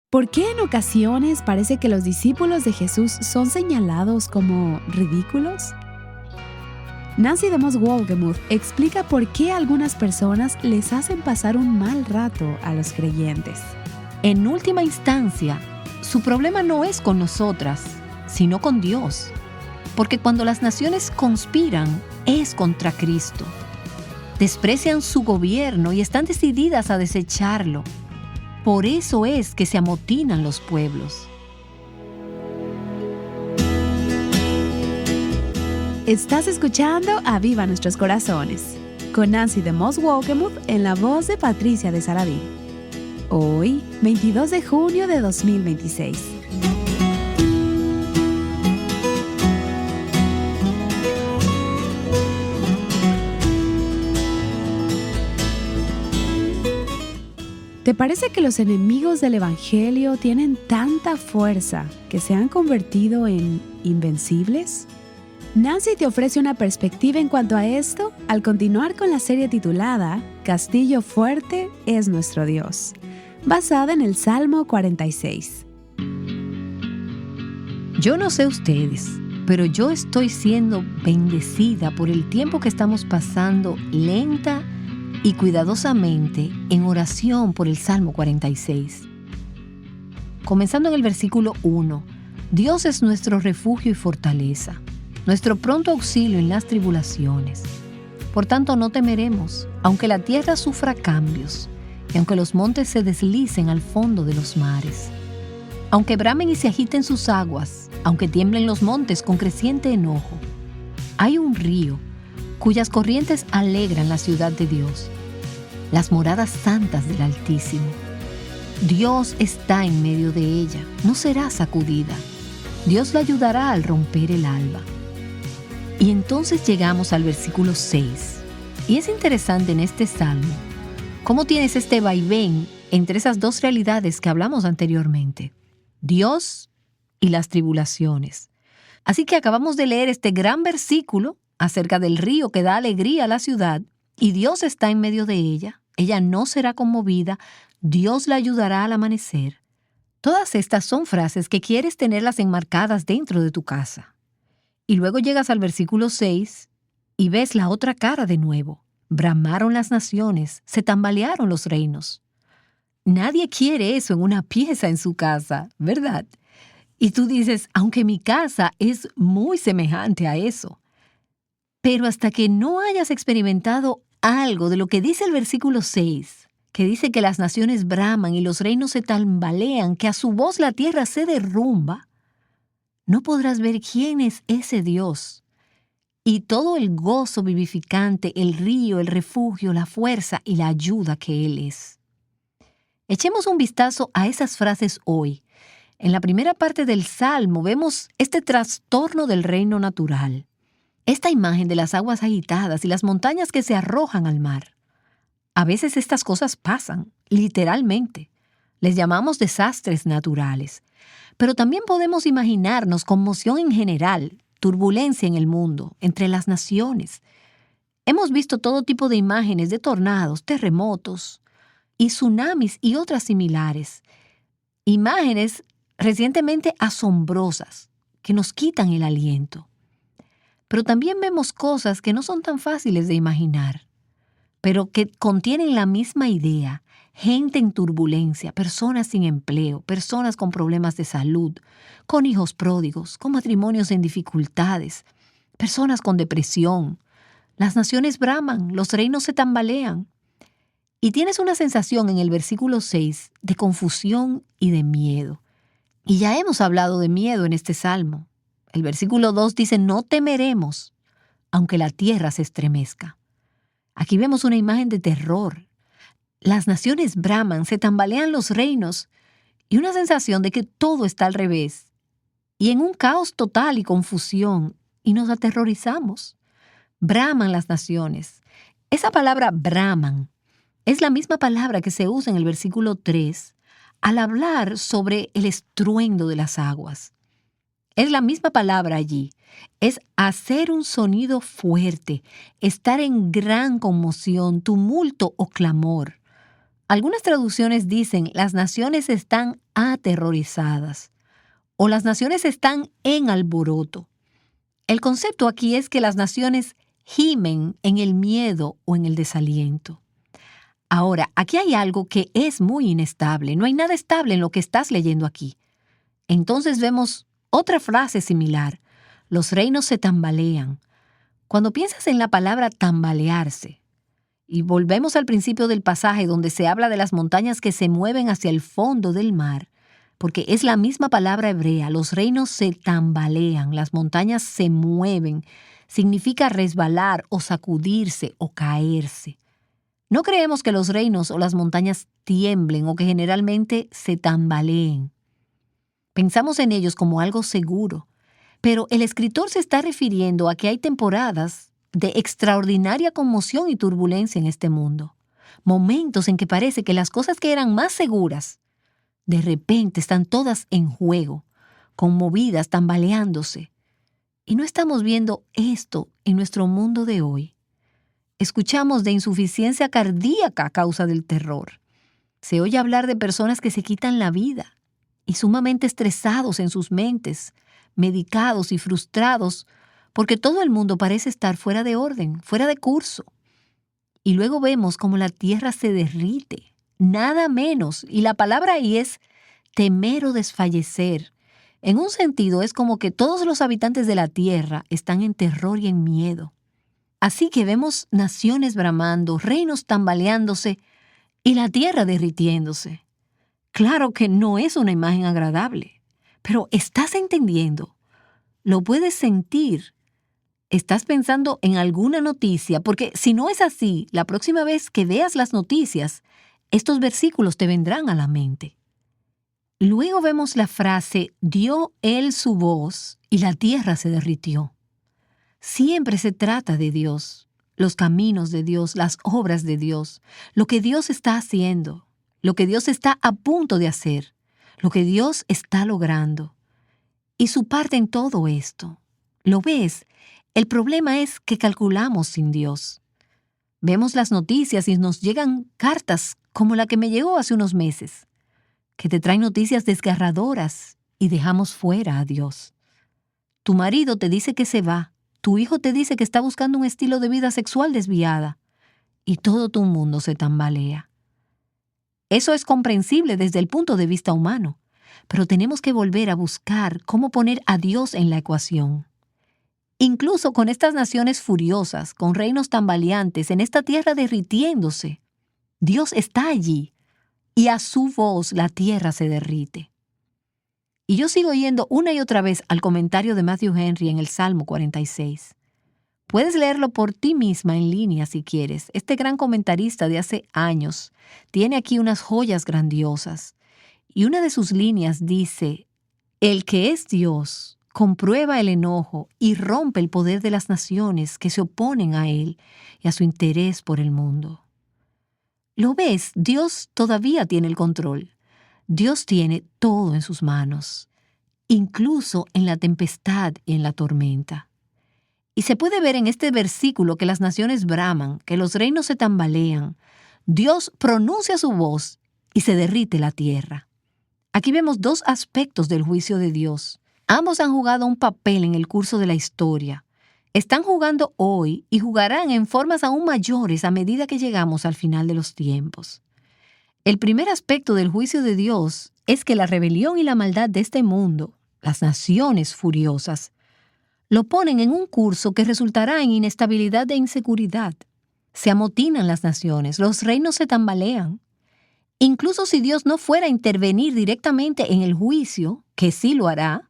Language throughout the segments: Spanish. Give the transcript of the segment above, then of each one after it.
¿Por qué en ocasiones parece que los discípulos de Jesús son señalados como ridículos? Nancy DeMoss Wolgemuth explica por qué algunas personas les hacen pasar un mal rato a los creyentes. En última instancia, su problema no es con nosotras, sino con Dios. Porque cuando las naciones conspiran, es contra Cristo. Desprecian su gobierno y están decididas a desecharlo. Por eso es que se amotinan los pueblos. Estás escuchando Aviva Nuestros Corazones, con Nancy DeMoss Wolgemuth en la voz de Patricia de Saladín. Hoy, 22 de junio de 2026. ¿Te parece que los enemigos del Evangelio tienen tanta fuerza que se han convertido en invencibles? Nancy te ofrece una perspectiva en cuanto a esto al continuar con la serie titulada Castillo Fuerte es Nuestro Dios, basada en el Salmo 46. Yo no sé ustedes, pero yo estoy siendo bendecida por el tiempo que estamos pasando lenta y cuidadosamente en oración por el Salmo 46. Comenzando en el versículo 1, Dios es nuestro refugio y fortaleza, nuestro pronto auxilio en las tribulaciones. Por tanto, no temeremos, aunque la tierra sufra cambios, y aunque los montes se deslicen al fondo de los mares. Aunque bramen y se agiten sus aguas, aunque tiemblen los montes con creciente enojo. Hay un río cuyas corrientes alegran la ciudad de Dios, las moradas santas del Altísimo. Dios está en medio de ella, no será sacudida. Dios la ayudará al romper el alba. Y entonces llegamos al versículo 6. Y es interesante en este salmo cómo tienes este vaivén entre esas dos realidades que hablamos anteriormente: Dios y las tribulaciones. Así que acabamos de leer este gran versículo acerca del río que da alegría a la ciudad, y Dios está en medio de ella. Ella no será conmovida. Dios la ayudará al amanecer. Todas estas son frases que quieres tenerlas enmarcadas dentro de tu casa. Y luego llegas al versículo 6 y ves la otra cara de nuevo. Bramaron las naciones, se tambalearon los reinos. Nadie quiere eso en una pieza en su casa, ¿verdad? Y tú dices, aunque mi casa es muy semejante a eso. Pero hasta que no hayas experimentado algo de lo que dice el versículo 6, que dice que las naciones braman y los reinos se tambalean, que a su voz la tierra se derrumba, no podrás ver quién es ese Dios y todo el gozo vivificante, el río, el refugio, la fuerza y la ayuda que Él es. Echemos un vistazo a esas frases hoy. En la primera parte del Salmo vemos este trastorno del reino natural. Esta imagen de las aguas agitadas y las montañas que se arrojan al mar. A veces estas cosas pasan, literalmente. Les llamamos desastres naturales. Pero también podemos imaginarnos conmoción en general, turbulencia en el mundo, entre las naciones. Hemos visto todo tipo de imágenes de tornados, terremotos y tsunamis y otras similares. Imágenes recientemente asombrosas que nos quitan el aliento. Pero también vemos cosas que no son tan fáciles de imaginar, pero que contienen la misma idea. Gente en turbulencia, personas sin empleo, personas con problemas de salud, con hijos pródigos, con matrimonios en dificultades, personas con depresión. Las naciones braman, los reinos se tambalean. Y tienes una sensación en el versículo 6 de confusión y de miedo. Y ya hemos hablado de miedo en este salmo. El versículo 2 dice, no temeremos, aunque la tierra se estremezca. Aquí vemos una imagen de terror. Las naciones braman, se tambalean los reinos y una sensación de que todo está al revés. Y en un caos total y confusión, y nos aterrorizamos. Braman las naciones. Esa palabra braman es la misma palabra que se usa en el versículo 3 al hablar sobre el estruendo de las aguas. Es la misma palabra allí. Es hacer un sonido fuerte, estar en gran conmoción, tumulto o clamor. Algunas traducciones dicen las naciones están aterrorizadas o las naciones están en alboroto. El concepto aquí es que las naciones gimen en el miedo o en el desaliento. Ahora, aquí hay algo que es muy inestable. No hay nada estable en lo que estás leyendo aquí. Entonces vemos otra frase similar. Los reinos se tambalean. Cuando piensas en la palabra tambalearse, y volvemos al principio del pasaje donde se habla de las montañas que se mueven hacia el fondo del mar, porque es la misma palabra hebrea, los reinos se tambalean, las montañas se mueven, significa resbalar o sacudirse o caerse. No creemos que los reinos o las montañas tiemblen o que generalmente se tambaleen. Pensamos en ellos como algo seguro, pero el escritor se está refiriendo a que hay temporadas de extraordinaria conmoción y turbulencia en este mundo. Momentos en que parece que las cosas que eran más seguras, de repente están todas en juego, conmovidas, tambaleándose. Y no estamos viendo esto en nuestro mundo de hoy. Escuchamos de insuficiencia cardíaca a causa del terror. Se oye hablar de personas que se quitan la vida y sumamente estresados en sus mentes, medicados y frustrados porque todo el mundo parece estar fuera de orden, fuera de curso. Y luego vemos cómo la tierra se derrite, nada menos, y la palabra ahí es temer o desfallecer. En un sentido es como que todos los habitantes de la tierra están en terror y en miedo. Así que vemos naciones bramando, reinos tambaleándose y la tierra derritiéndose. Claro que no es una imagen agradable, pero ¿estás entendiendo? ¿Lo puedes sentir? ¿Estás pensando en alguna noticia? Porque si no es así, la próxima vez que veas las noticias, estos versículos te vendrán a la mente. Luego vemos la frase, dio él su voz y la tierra se derritió. Siempre se trata de Dios, los caminos de Dios, las obras de Dios, lo que Dios está haciendo, lo que Dios está a punto de hacer, lo que Dios está logrando. Y su parte en todo esto. ¿Lo ves? El problema es que calculamos sin Dios. Vemos las noticias y nos llegan cartas como la que me llegó hace unos meses, que te traen noticias desgarradoras y dejamos fuera a Dios. Tu marido te dice que se va, tu hijo te dice que está buscando un estilo de vida sexual desviada y todo tu mundo se tambalea. Eso es comprensible desde el punto de vista humano, pero tenemos que volver a buscar cómo poner a Dios en la ecuación. Incluso con estas naciones furiosas, con reinos tambaleantes, en esta tierra derritiéndose, Dios está allí y a su voz la tierra se derrite. Y yo sigo yendo una y otra vez al comentario de Matthew Henry en el Salmo 46. Puedes leerlo por ti misma en línea si quieres. Este gran comentarista de hace años tiene aquí unas joyas grandiosas. Y una de sus líneas dice, el que es Dios comprueba el enojo y rompe el poder de las naciones que se oponen a él y a su interés por el mundo. ¿Lo ves? Dios todavía tiene el control. Dios tiene todo en sus manos, incluso en la tempestad y en la tormenta. Y se puede ver en este versículo que las naciones braman, que los reinos se tambalean. Dios pronuncia su voz y se derrite la tierra. Aquí vemos dos aspectos del juicio de Dios. Ambos han jugado un papel en el curso de la historia. Están jugando hoy y jugarán en formas aún mayores a medida que llegamos al final de los tiempos. El primer aspecto del juicio de Dios es que la rebelión y la maldad de este mundo, las naciones furiosas, lo ponen en un curso que resultará en inestabilidad e inseguridad. Se amotinan las naciones, los reinos se tambalean. Incluso si Dios no fuera a intervenir directamente en el juicio, que sí lo hará,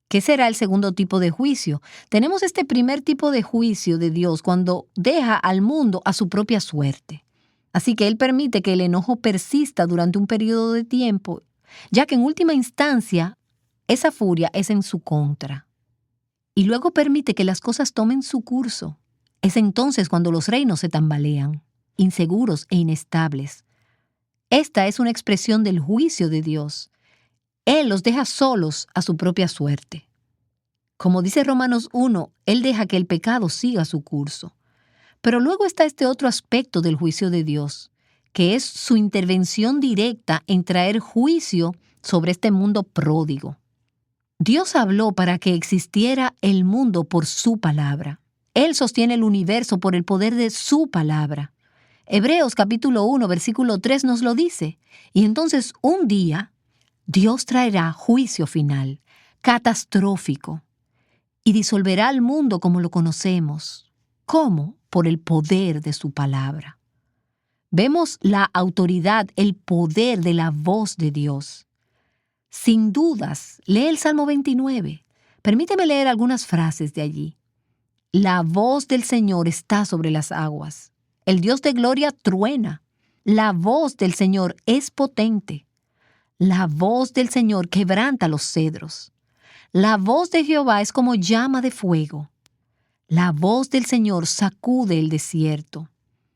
¿qué será el segundo tipo de juicio? Tenemos este primer tipo de juicio de Dios cuando deja al mundo a su propia suerte. Así que Él permite que el enojo persista durante un periodo de tiempo, ya que en última instancia esa furia es en su contra. Y luego permite que las cosas tomen su curso. Es entonces cuando los reinos se tambalean, inseguros e inestables. Esta es una expresión del juicio de Dios. Él los deja solos a su propia suerte. Como dice Romanos 1, Él deja que el pecado siga su curso. Pero luego está este otro aspecto del juicio de Dios, que es su intervención directa en traer juicio sobre este mundo pródigo. Dios habló para que existiera el mundo por su palabra. Él sostiene el universo por el poder de su palabra. Hebreos capítulo 1, versículo 3 nos lo dice. Y entonces un día Dios traerá juicio final, catastrófico, y disolverá al mundo como lo conocemos. ¿Cómo? Por el poder de su palabra. Vemos la autoridad, el poder de la voz de Dios. Sin dudas, lee el Salmo 29. Permíteme leer algunas frases de allí. La voz del Señor está sobre las aguas. El Dios de gloria truena. La voz del Señor es potente. La voz del Señor quebranta los cedros. La voz de Jehová es como llama de fuego. La voz del Señor sacude el desierto.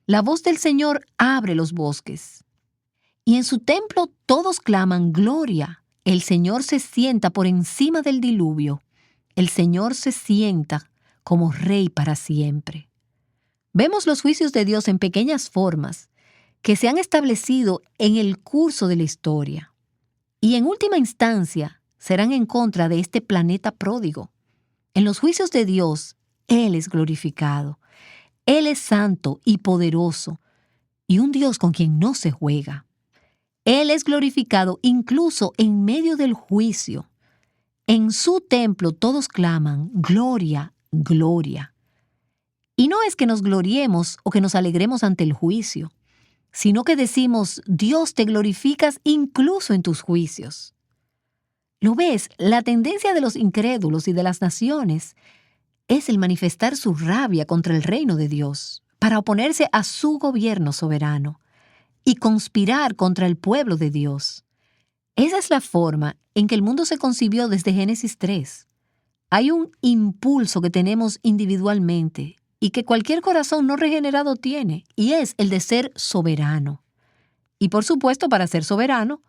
La voz del Señor abre los bosques. Y en su templo todos claman gloria. El Señor se sienta por encima del diluvio. El Señor se sienta como Rey para siempre. Vemos los juicios de Dios en pequeñas formas que se han establecido en el curso de la historia. Y en última instancia serán en contra de este planeta pródigo. En los juicios de Dios, Él es glorificado. Él es santo y poderoso, y un Dios con quien no se juega. Él es glorificado incluso en medio del juicio. En su templo todos claman, gloria, gloria. Y no es que nos gloriemos o que nos alegremos ante el juicio, sino que decimos, Dios, te glorificas incluso en tus juicios. ¿Lo ves? La tendencia de los incrédulos y de las naciones es el manifestar su rabia contra el reino de Dios, para oponerse a su gobierno soberano y conspirar contra el pueblo de Dios. Esa es la forma en que el mundo se concibió desde Génesis 3. Hay un impulso que tenemos individualmente y que cualquier corazón no regenerado tiene, y es el de ser soberano. Y por supuesto, para ser soberano,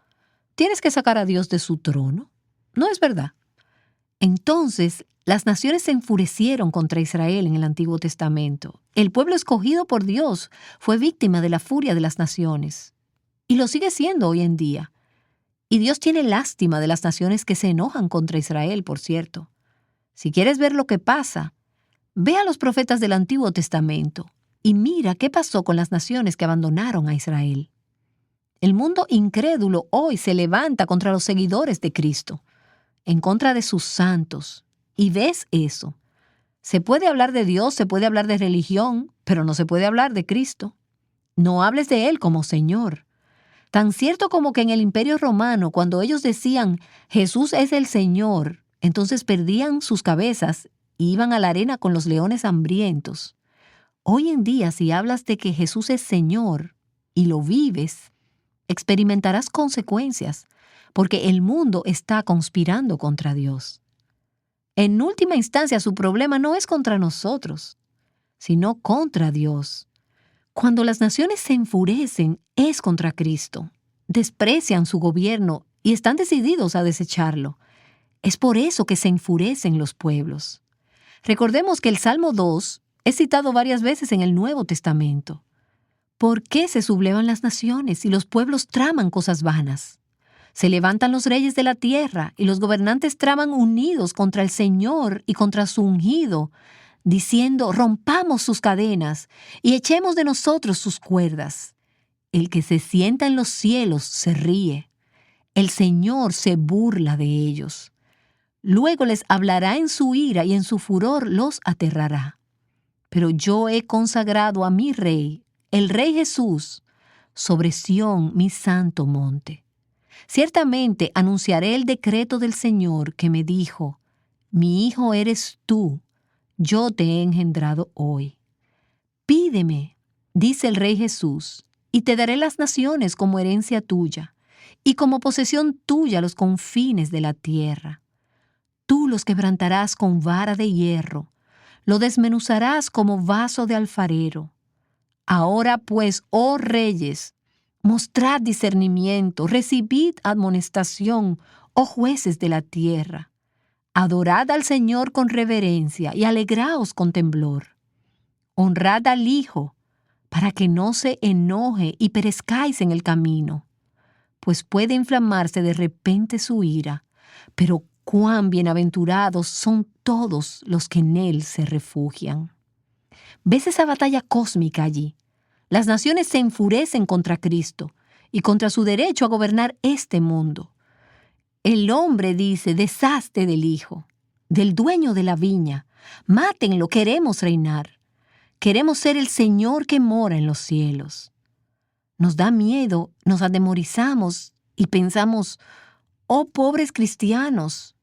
tienes que sacar a Dios de su trono. ¿No es verdad? Entonces, las naciones se enfurecieron contra Israel en el Antiguo Testamento. El pueblo escogido por Dios fue víctima de la furia de las naciones. Y lo sigue siendo hoy en día. Y Dios tiene lástima de las naciones que se enojan contra Israel, por cierto. Si quieres ver lo que pasa, ve a los profetas del Antiguo Testamento y mira qué pasó con las naciones que abandonaron a Israel. El mundo incrédulo hoy se levanta contra los seguidores de Cristo, en contra de sus santos. Y ves eso. Se puede hablar de Dios, se puede hablar de religión, pero no se puede hablar de Cristo. No hables de Él como Señor. Tan cierto como que en el Imperio Romano, cuando ellos decían Jesús es el Señor, entonces perdían sus cabezas y iban a la arena con los leones hambrientos. Hoy en día, si hablas de que Jesús es Señor y lo vives, experimentarás consecuencias, porque el mundo está conspirando contra Dios. En última instancia, su problema no es contra nosotros, sino contra Dios. Cuando las naciones se enfurecen, es contra Cristo. Desprecian su gobierno y están decididos a desecharlo. Es por eso que se enfurecen los pueblos. Recordemos que el Salmo 2 es citado varias veces en el Nuevo Testamento. ¿Por qué se sublevan las naciones y los pueblos traman cosas vanas? Se levantan los reyes de la tierra y los gobernantes traman unidos contra el Señor y contra su ungido, diciendo, rompamos sus cadenas y echemos de nosotros sus cuerdas. El que se sienta en los cielos se ríe. El Señor se burla de ellos. Luego les hablará en su ira y en su furor los aterrará. Pero yo he consagrado a mi Rey, el Rey Jesús, sobre Sión, mi santo monte. Ciertamente anunciaré el decreto del Señor que me dijo, mi hijo eres tú, yo te he engendrado hoy. Pídeme, dice el Rey Jesús, y te daré las naciones como herencia tuya, y como posesión tuya los confines de la tierra. Tú los quebrantarás con vara de hierro, lo desmenuzarás como vaso de alfarero. Ahora pues, oh reyes, mostrad discernimiento, recibid admonestación, oh jueces de la tierra. Adorad al Señor con reverencia y alegraos con temblor. Honrad al Hijo, para que no se enoje y perezcáis en el camino, pues puede inflamarse de repente su ira, pero cuán bienaventurados son todos los que en él se refugian. ¿Ves esa batalla cósmica allí? Las naciones se enfurecen contra Cristo y contra su derecho a gobernar este mundo. El hombre dice: deshazte del hijo, del dueño de la viña. Mátenlo, queremos reinar. Queremos ser el Señor que mora en los cielos. Nos da miedo, nos atemorizamos y pensamos: oh, pobres cristianos.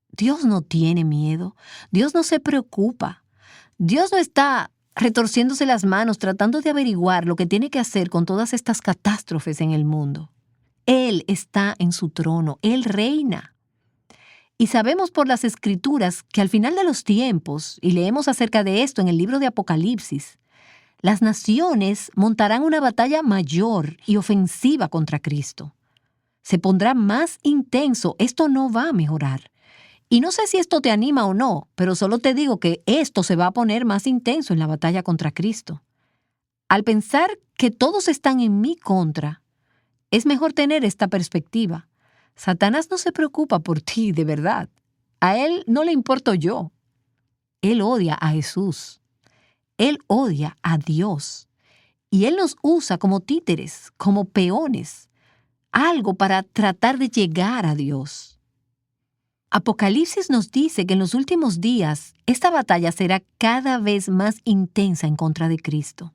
Dios no tiene miedo. Dios no se preocupa. Dios no está retorciéndose las manos tratando de averiguar lo que tiene que hacer con todas estas catástrofes en el mundo. Él está en su trono, Él reina. Y sabemos por las Escrituras que al final de los tiempos, y leemos acerca de esto en el libro de Apocalipsis, las naciones montarán una batalla mayor y ofensiva contra Cristo. Se pondrá más intenso, esto no va a mejorar. Y no sé si esto te anima o no, pero solo te digo que esto se va a poner más intenso en la batalla contra Cristo. Al pensar que todos están en mi contra, es mejor tener esta perspectiva. Satanás no se preocupa por ti, de verdad. A él no le importo yo. Él odia a Jesús. Él odia a Dios. Y él nos usa como títeres, como peones, algo para tratar de llegar a Dios. Apocalipsis nos dice que en los últimos días esta batalla será cada vez más intensa en contra de Cristo.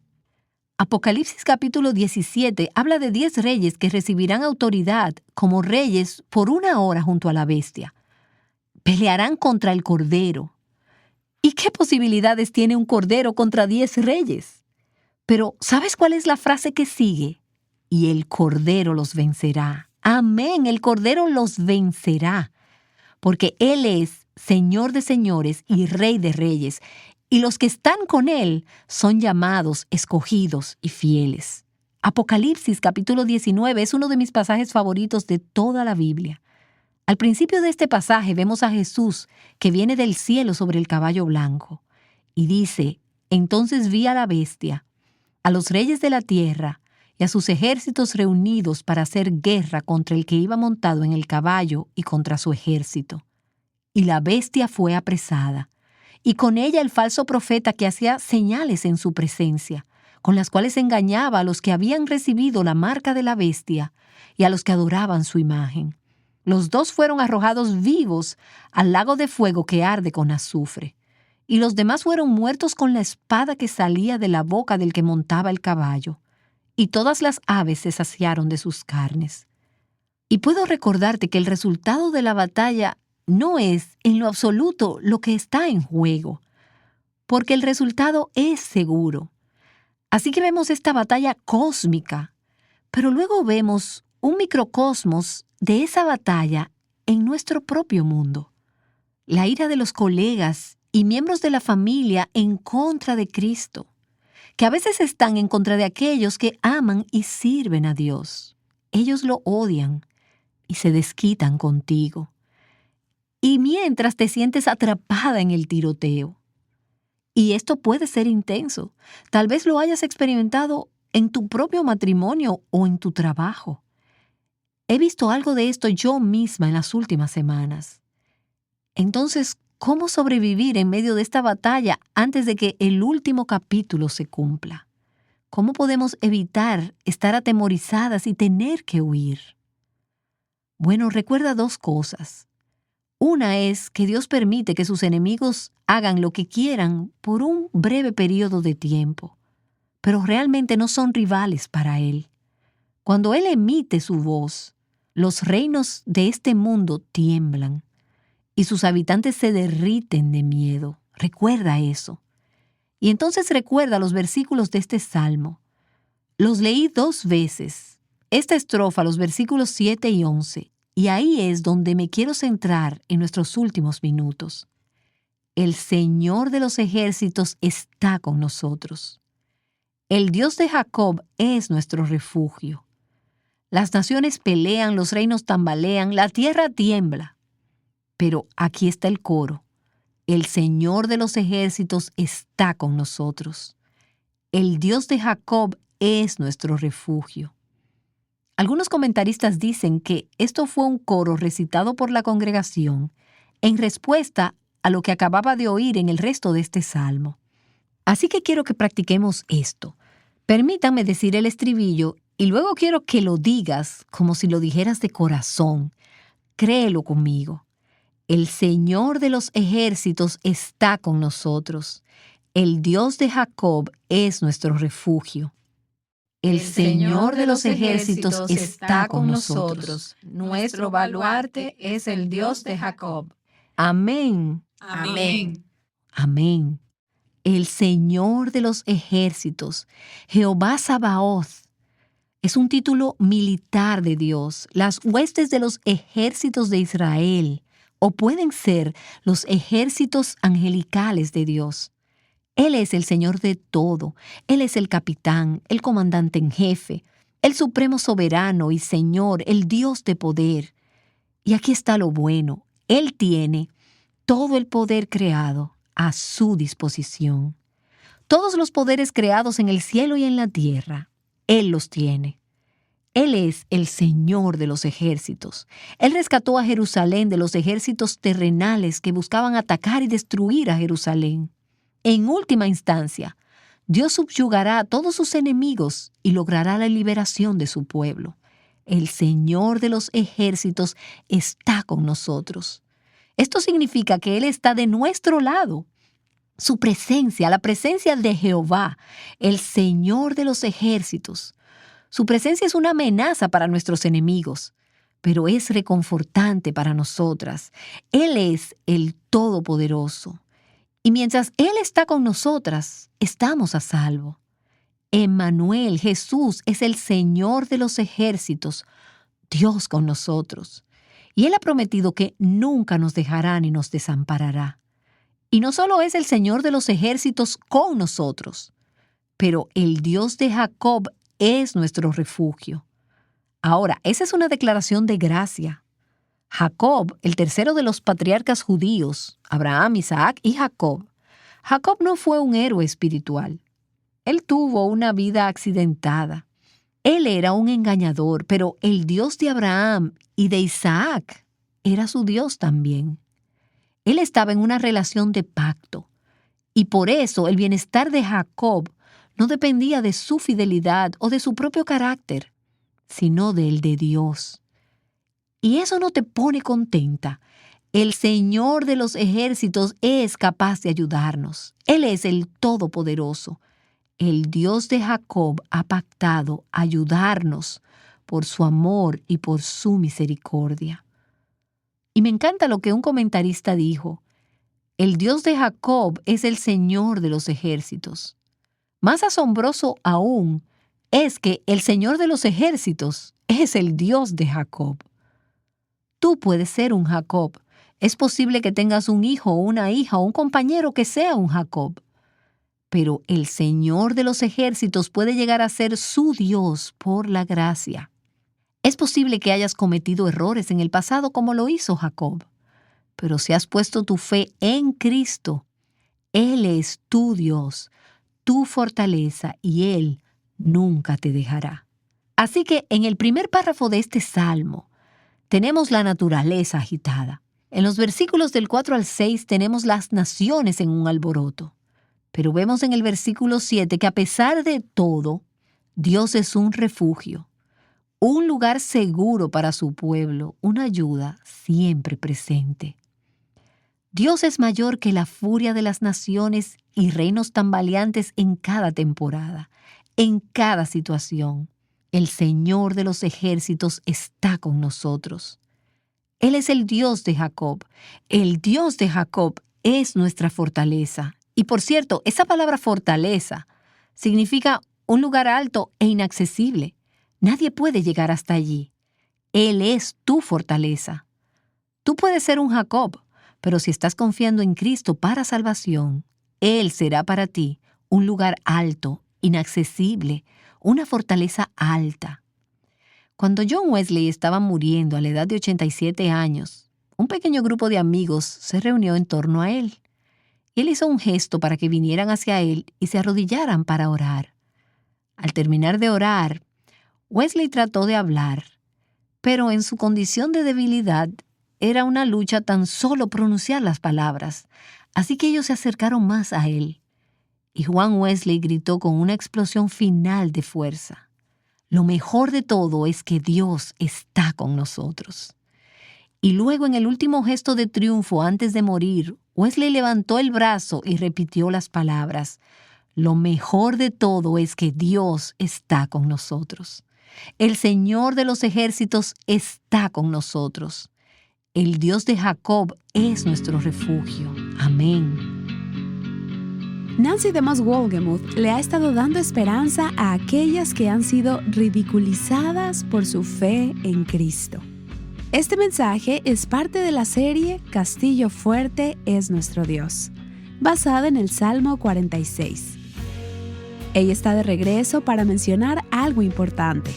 Apocalipsis capítulo 17 habla de 10 reyes que recibirán autoridad como reyes por 1 hora junto a la bestia. Pelearán contra el Cordero. ¿Y qué posibilidades tiene un Cordero contra 10 reyes? Pero, ¿sabes cuál es la frase que sigue? Y el Cordero los vencerá. Amén, el Cordero los vencerá. Porque Él es Señor de señores y Rey de reyes. Y los que están con Él son llamados, escogidos y fieles. Apocalipsis capítulo 19 es uno de mis pasajes favoritos de toda la Biblia. Al principio de este pasaje vemos a Jesús que viene del cielo sobre el caballo blanco. Y dice: entonces vi a la bestia, a los reyes de la tierra y a sus ejércitos reunidos para hacer guerra contra el que iba montado en el caballo y contra su ejército. Y la bestia fue apresada, y con ella el falso profeta que hacía señales en su presencia, con las cuales engañaba a los que habían recibido la marca de la bestia y a los que adoraban su imagen. Los 2 fueron arrojados vivos al lago de fuego que arde con azufre, y los demás fueron muertos con la espada que salía de la boca del que montaba el caballo, y todas las aves se saciaron de sus carnes. Y puedo recordarte que el resultado de la batalla no es en lo absoluto lo que está en juego, porque el resultado es seguro. Así que vemos esta batalla cósmica, pero luego vemos un microcosmos de esa batalla en nuestro propio mundo. La ira de los colegas y miembros de la familia en contra de Cristo, que a veces están en contra de aquellos que aman y sirven a Dios. Ellos lo odian y se desquitan contigo. Y mientras te sientes atrapada en el tiroteo. Y esto puede ser intenso. Tal vez lo hayas experimentado en tu propio matrimonio o en tu trabajo. He visto algo de esto yo misma en las últimas semanas. Entonces, ¿cómo sobrevivir en medio de esta batalla antes de que el último capítulo se cumpla? ¿Cómo podemos evitar estar atemorizadas y tener que huir? Bueno, recuerda 2 cosas. Una es que Dios permite que sus enemigos hagan lo que quieran por un breve periodo de tiempo, pero realmente no son rivales para Él. Cuando Él emite su voz, los reinos de este mundo tiemblan y sus habitantes se derriten de miedo. Recuerda eso. Y entonces recuerda los versículos de este salmo. Los leí 2 veces. Esta estrofa, los versículos 7 y 11. Y ahí es donde me quiero centrar en nuestros últimos minutos. El Señor de los ejércitos está con nosotros. El Dios de Jacob es nuestro refugio. Las naciones pelean, los reinos tambalean, la tierra tiembla. Pero aquí está el coro. El Señor de los ejércitos está con nosotros. El Dios de Jacob es nuestro refugio. Algunos comentaristas dicen que esto fue un coro recitado por la congregación en respuesta a lo que acababa de oír en el resto de este salmo. Así que quiero que practiquemos esto. Permítanme decir el estribillo y luego quiero que lo digas como si lo dijeras de corazón. Créelo conmigo. El Señor de los ejércitos está con nosotros. El Dios de Jacob es nuestro refugio. El Señor de los ejércitos está con nosotros. Nuestro baluarte es el Dios de Jacob. Amén. Amén. Amén. El Señor de los ejércitos, Jehová Sabaoth, es un título militar de Dios, las huestes de los ejércitos de Israel, o pueden ser los ejércitos angelicales de Dios. Él es el Señor de todo. Él es el capitán, el comandante en jefe, el supremo soberano y Señor, el Dios de poder. Y aquí está lo bueno. Él tiene todo el poder creado a su disposición. Todos los poderes creados en el cielo y en la tierra, Él los tiene. Él es el Señor de los ejércitos. Él rescató a Jerusalén de los ejércitos terrenales que buscaban atacar y destruir a Jerusalén. En última instancia, Dios subyugará a todos sus enemigos y logrará la liberación de su pueblo. El Señor de los ejércitos está con nosotros. Esto significa que Él está de nuestro lado. Su presencia, la presencia de Jehová, el Señor de los ejércitos. Su presencia es una amenaza para nuestros enemigos, pero es reconfortante para nosotras. Él es el Todopoderoso. Y mientras Él está con nosotras, estamos a salvo. Emmanuel, Jesús, es el Señor de los ejércitos, Dios con nosotros. Y Él ha prometido que nunca nos dejará ni nos desamparará. Y no solo es el Señor de los ejércitos con nosotros, pero el Dios de Jacob es nuestro refugio. Ahora, esa es una declaración de gracia. Jacob, el tercero de los patriarcas judíos, Abraham, Isaac y Jacob. Jacob no fue un héroe espiritual. Él tuvo una vida accidentada. Él era un engañador, pero el Dios de Abraham y de Isaac era su Dios también. Él estaba en una relación de pacto, y por eso el bienestar de Jacob no dependía de su fidelidad o de su propio carácter, sino del de Dios. Y eso no te pone contenta. El Señor de los ejércitos es capaz de ayudarnos. Él es el Todopoderoso. El Dios de Jacob ha pactado ayudarnos por su amor y por su misericordia. Y me encanta lo que un comentarista dijo. El Dios de Jacob es el Señor de los ejércitos. Más asombroso aún es que el Señor de los ejércitos es el Dios de Jacob. Tú puedes ser un Jacob. Es posible que tengas un hijo o una hija o un compañero que sea un Jacob. Pero el Señor de los ejércitos puede llegar a ser su Dios por la gracia. Es posible que hayas cometido errores en el pasado como lo hizo Jacob. Pero si has puesto tu fe en Cristo, Él es tu Dios, tu fortaleza y Él nunca te dejará. Así que en el primer párrafo de este salmo, tenemos la naturaleza agitada. En los versículos del 4 al 6 tenemos las naciones en un alboroto. Pero vemos en el versículo 7 que a pesar de todo, Dios es un refugio, un lugar seguro para su pueblo, una ayuda siempre presente. Dios es mayor que la furia de las naciones y reinos tambaleantes en cada temporada, en cada situación. El Señor de los ejércitos está con nosotros. Él es el Dios de Jacob. El Dios de Jacob es nuestra fortaleza. Y por cierto, esa palabra fortaleza significa un lugar alto e inaccesible. Nadie puede llegar hasta allí. Él es tu fortaleza. Tú puedes ser un Jacob, pero si estás confiando en Cristo para salvación, Él será para ti un lugar alto, inaccesible, una fortaleza alta. Cuando John Wesley estaba muriendo a la edad de 87 años, un pequeño grupo de amigos se reunió en torno a él. Él hizo un gesto para que vinieran hacia él y se arrodillaran para orar. Al terminar de orar, Wesley trató de hablar, pero en su condición de debilidad era una lucha tan solo pronunciar las palabras, así que ellos se acercaron más a él. Y Juan Wesley gritó con una explosión final de fuerza: lo mejor de todo es que Dios está con nosotros. Y luego, en el último gesto de triunfo antes de morir, Wesley levantó el brazo y repitió las palabras: lo mejor de todo es que Dios está con nosotros. El Señor de los ejércitos está con nosotros. El Dios de Jacob es nuestro refugio. Amén. Nancy DeMoss Wolgemuth le ha estado dando esperanza a aquellas que han sido ridiculizadas por su fe en Cristo. Este mensaje es parte de la serie Castillo Fuerte es nuestro Dios, basada en el Salmo 46. Ella está de regreso para mencionar algo importante.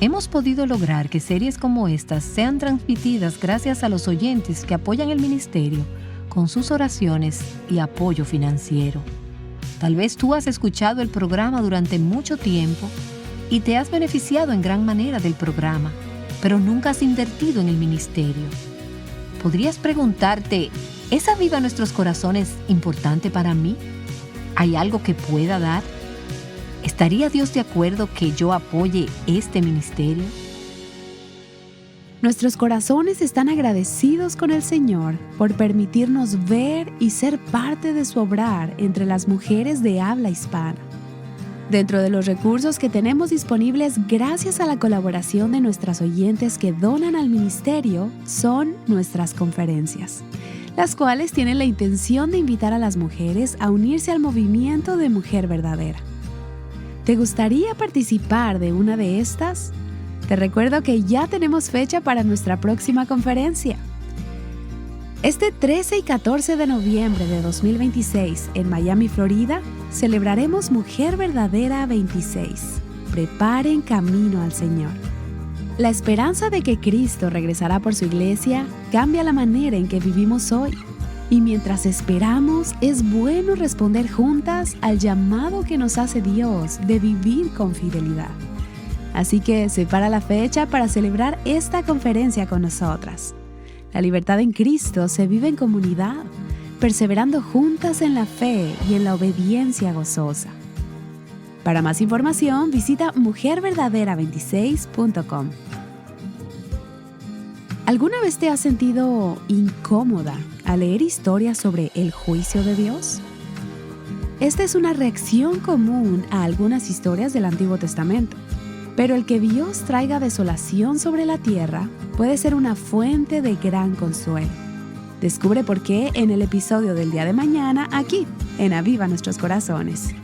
Hemos podido lograr que series como estas sean transmitidas gracias a los oyentes que apoyan el ministerio con sus oraciones y apoyo financiero. Tal vez tú has escuchado el programa durante mucho tiempo y te has beneficiado en gran manera del programa, pero nunca has invertido en el ministerio. Podrías preguntarte, ¿es Aviva Nuestros Corazones importante para mí? ¿Hay algo que pueda dar? ¿Estaría Dios de acuerdo que yo apoye este ministerio? Nuestros corazones están agradecidos con el Señor por permitirnos ver y ser parte de su obrar entre las mujeres de habla hispana. Dentro de los recursos que tenemos disponibles gracias a la colaboración de nuestras oyentes que donan al ministerio son nuestras conferencias, las cuales tienen la intención de invitar a las mujeres a unirse al movimiento de Mujer Verdadera. ¿Te gustaría participar de una de estas? Te recuerdo que ya tenemos fecha para nuestra próxima conferencia. Este 13 y 14 de noviembre de 2026 en Miami, Florida, celebraremos Mujer Verdadera 26. Preparen camino al Señor. La esperanza de que Cristo regresará por su iglesia cambia la manera en que vivimos hoy. Y mientras esperamos, es bueno responder juntas al llamado que nos hace Dios de vivir con fidelidad. Así que separa la fecha para celebrar esta conferencia con nosotras. La libertad en Cristo se vive en comunidad, perseverando juntas en la fe y en la obediencia gozosa. Para más información, visita mujerverdadera26.com. ¿Alguna vez te has sentido incómoda al leer historias sobre el juicio de Dios? Esta es una reacción común a algunas historias del Antiguo Testamento. Pero el que Dios traiga desolación sobre la tierra puede ser una fuente de gran consuelo. Descubre por qué en el episodio del día de mañana, aquí, en Aviva Nuestros Corazones.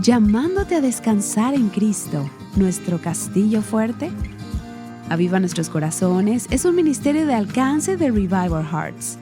Llamándote a descansar en Cristo, nuestro castillo fuerte. Aviva Nuestros Corazones es un ministerio de alcance de Revival Hearts.